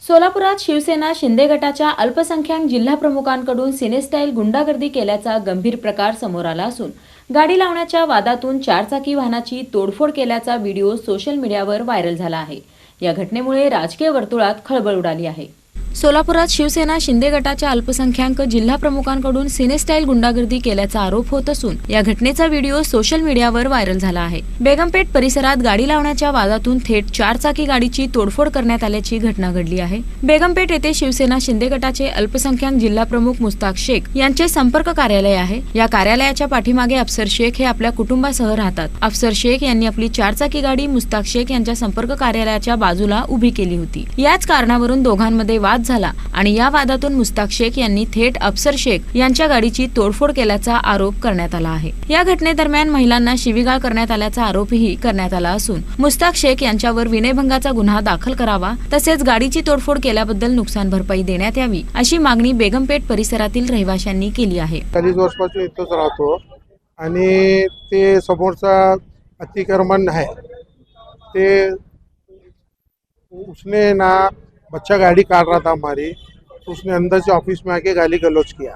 सोलापुरात शिवसेना शिंदे गटाच्या अल्पसंख्याक जिल्हाप्रमुखांकडून सिनेस्टाईल गुंडागर्दी केल्याचा गंभीर प्रकार समोर आला असून गाडी लावण्याच्या वादातून चारचाकी वाहनाची तोडफोड केल्याचा व्हिडिओ सोशल मीडियावर व्हायरल झाला आहे। या घटनेमुळे राजकीय वर्तुळात खळबळ उडाली आहे। सोलापुरात शिवसेना शिंदे गटाच्या अल्पसंख्याक जिल्हाप्रमुखांकडून सिनेस्टाईल गुंडागर्दी केल्याचा आरोप होत असून या घटनेचा व्हिडिओ सोशल मीडियावर व्हायरल झाला आहे। बेगमपेठ परिसरात गाडी लावण्याच्या वादातून थेट चारचाकी गाडीची तोडफोड करण्यात आल्याची घटना घडली आहे। बेगमपेठ येथे शिवसेना शिंदे गटाचे अल्पसंख्याक जिल्हाप्रमुख मुस्ताक शेख यांचे संपर्क कार्यालय आहे। या कार्यालयाच्या पाठीमागे अफसर शेख हे आपल्या कुटुंबासह राहतात। अफसर शेख यांनी आपली चारचाकी गाडी मुस्ताक शेख यांच्या संपर्क कार्यालयाच्या बाजूला उभी केली होती। याच कारणावरून दोघांमध्ये वाद झाला आणि या वादातून मुस्ताक शेख यांनी थेट अफसर शेख यांच्या गाडीची तोडफोड केल्याचा आरोप करण्यात आला आहे। या घटनेदरम्यान महिलांना शिवीगाळ करण्यात आल्याचा आरोपही करण्यात आला असून मुस्ताक शेख यांच्यावर विनयभंगाचा गुन्हा दाखल करावा तसेच गाडीची तोडफोड केल्याबद्दल नुकसान भरपाई देण्यात यावी अशी मागणी बेगमपेठ परिसरातील रहिवाशांनी केली आहे। 40 वर्षापासून इथंच राहतो आणि ते समोरचा अतिक्रमण है ते उसने ना बच्चा गाड़ी काट रहा था हमारी, तो उसने अंदर से ऑफिस में आके गाली गलौज किया।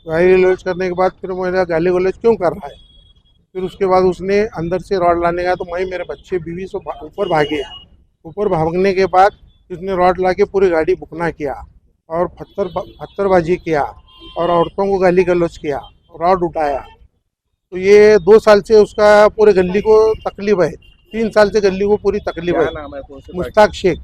गाली गलौज करने के बाद फिर मेरा गाली गलौज क्यों कर रहा है, फिर उसके बाद उसने अंदर से रॉड लाने का, तो मैं मेरे बच्चे बीवी से ऊपर भागे। ऊपर भागने के बाद उसने रॉड ला के पूरी गाड़ी बुकना किया और पत्थरबाजी किया और औरतों को गाली गलौज किया, रॉड उठाया। तो ये 2 साल से उसका पूरे गली को तकलीफ है, 3 साल से गली को पूरी तकलीफ है। मुस्ताक शेख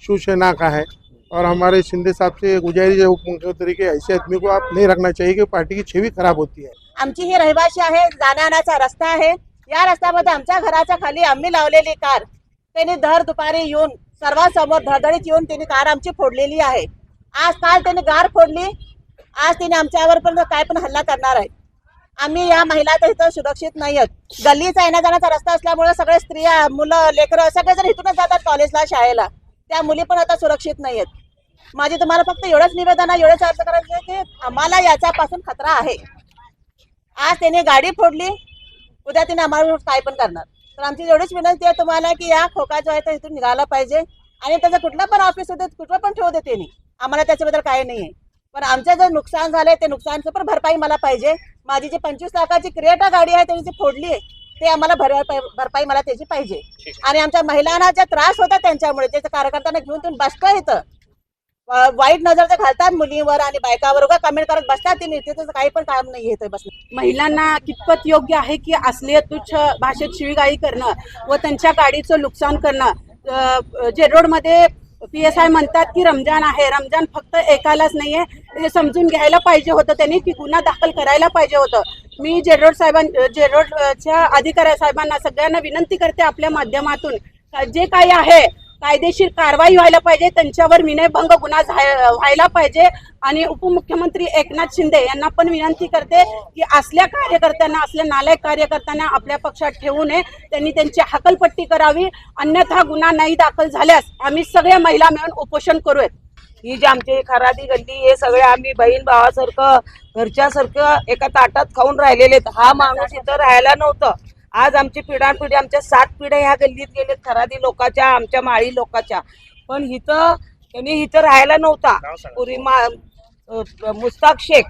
शिवसेना का है और हमारे शिंदे साहब से गुजारिश है उप मुख्यमंत्री के ऐसे आदमी को आप नहीं रखना चाहिए कि पार्टी की छवि खराब होती है। आमची ही रहिवाशी आहे, जाण्याचा रस्ता आहे। या रस्त्यामध्ये आमच्या घराच्या खाली आम्ही लावलेली कार त्यांनी दर दुपारी येऊन सर्वांसमोर धडधडीत येऊन त्यांनी कार आमची फोडलेली आहे। आज काल त्यांनी कार फोडली, आज त्यांनी आमच्यावर पण काय पण हल्ला करणार आहे। आम्ही या महिला तर इथं सुरक्षित नाही आहेत। गल्लीचा येण्या जाण्याचा रस्ता असल्यामुळे सगळे स्त्रिया मुलं लेकरं सगळेजण इथूनच जातात कॉलेजला शाळेला, त्या मुली पण आता सुरक्षित नाही आहेत। माझे तुम्हाला फक्त एवढंच निवेदन आहे, एवढंच अर्ज करायचं आहे की आम्हाला याच्यापासून खतरा आहे। आज त्याने गाडी फोडली, उद्या तिने आम्हाला काय पण करणार। तर आमची एवढीच विनंती आहे तुम्हाला की या खोका जो आहे तो इथून निघाला पाहिजे आणि त्याचं कुठलं पण ऑफिस होते कुठलं पण ठेवू दे त्यांनी, आम्हाला त्याच्याबद्दल काही नाही आहे। पण आमचं जर नुकसान झालंय ते नुकसानचं पण भरपाई मला पाहिजे। माझी जी 25 लाखाची क्रिएटा गाडी आहे त्यांनी फोडली आहे ते आम्हाला भरपाई मला त्याची पाहिजे। आणि आमच्या महिलांना जे त्रास होता त्यांच्यामुळे जे कार्यकर्त्यांना घेऊन तुम्ही बसता इथं वाईट नजर ते घालतात मुलींवर आणि बायकावर उगा कमेंट करत बसतात, तिथं काही पण काम नाही येत बस। महिलांना कितपत योग्य आहे की असले तुच्छ भाषेत शिवीगाळी करणं व त्यांच्या गाडीचं नुकसान करणं। जे रोडमध्ये PSI म्हणतात की रमजान आहे, रमजान फक्त एकालाच नाहीये, ते समजून घ्यायला पाहिजे होतं त्यांनी की गुन्हा दाखल करायला पाहिजे होतं। मी जेरोडच्या अधिकारी साहेबांना सगळ्यांना विनंती करते आपल्या माध्यमातून जे काही आहे कायदेशीर कारवाई व्हायला पाहिजे, त्यांच्यावर विनयभंग गुन्हा व्हायला पाहिजे। आणि उपमुख्यमंत्री एकनाथ शिंदे यांना पण विनंती करते की असल्या कार्यकर्त्यांना, असल्या नालायक कार्यकर्त्यांना आपल्या पक्षात ठेवू नये, त्यांनी त्यांची हकलपट्टी करावी, अन्यथा गुन्हा नाही दाखल झाल्यास आम्ही सगळ्या महिला मिळून उपोषण करूयात। ही जी आमची खरादी गल्ली हे सगळे आम्ही बहीण भावासारखं घरच्यासारखं एका ताटात खाऊन राहिलेले। हा माणूस इथं राहायला नव्हतं। आज आमची पिढ्यानपिढी आमच्या 7 पिढ्या ह्या गल्लीत गेलेत, खरादी लोकांच्या, आमच्या माळी लोकांच्या। पण इथं त्यांनी इथं राहायला नव्हता। पूर्वी मुस्ताक शेख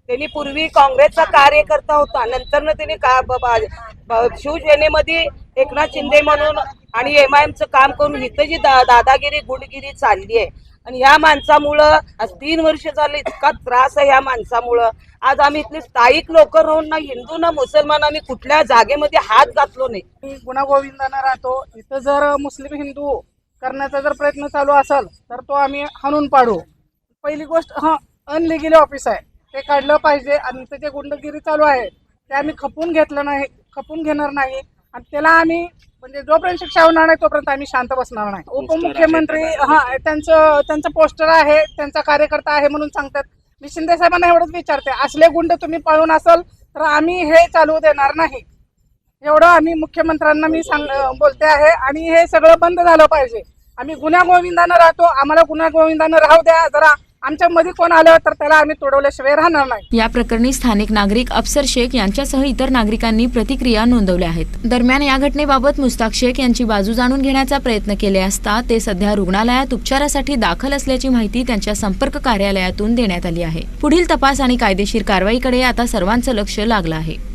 त्यांनी पूर्वी काँग्रेसचा कार्यकर्ता होता, नंतर त्यांनी शिवसेनेमध्ये एकनाथ शिंदे म्हणून आणि MIMचं काम करून इथं जी दादागिरी गुंडगिरी चालली आहे। आणि ह्या माणसामुळं आज 3 वर्ष झाले इतका त्रास आहे ह्या माणसामुळं। आज आम्ही इथले स्थायिक लोक राहून ना हिंदू ना मुसलमान आम्ही कुठल्या जागेमध्ये हात घातलो नाही। मी गुण्यागोविंदानं राहतो इथं, जर मुस्लिम हिंदू करण्याचा जर प्रयत्न चालू असेल तर तो आम्ही हाणून पाडू। पहिली गोष्ट अनलिगली ऑफिस आहे ते काढलं पाहिजे आणि इथं जे गुंडगिरी चालू आहे ते आम्ही खपून घेणार नाही आणि त्याला आम्ही म्हणजे जोपर्यंत शिक्षा होणार नाही तोपर्यंत आम्ही शांत बसणार नाही। उपमुख्यमंत्री त्यांचं पोस्टर आहे, त्यांचा कार्यकर्ता आहे म्हणून सांगतात। मी शिंदे साहेबांना एवढंच विचारते, असले गुंड तुम्ही पळून असाल तर आम्ही हे चालू देणार नाही, एवढं आम्ही मुख्यमंत्र्यांना मी बोलते आहे। आणि हे सगळं बंद झालं पाहिजे। आम्ही गुण्यागोविंदानं राहतो, आम्हाला गुण्यागोविंदानं राहू द्या, जरा आमच्या मध्ये कोण आलं तर त्याला आम्ही तोडवल्याशिवाय राहणार नाही. या प्रकरणी स्थानिक नागरिक अफसर शेख यांच्यासह इतर नागरिकांनी प्रतिक्रिया नोंदवल्या आहेत. दरम्यान या घटनेबाबत मुस्ताक शेख यांची बाजू जाणून घेण्याचा प्रयत्न केले असता ते सध्या रुग्णालयात उपचारासाठी दाखल असल्याची माहिती त्यांच्या संपर्क कार्यालयातून देण्यात आली आहे. पुढील तपास आणि कायदेशीर कारवाईकडे आता सर्वांचं लक्ष लागलं आहे.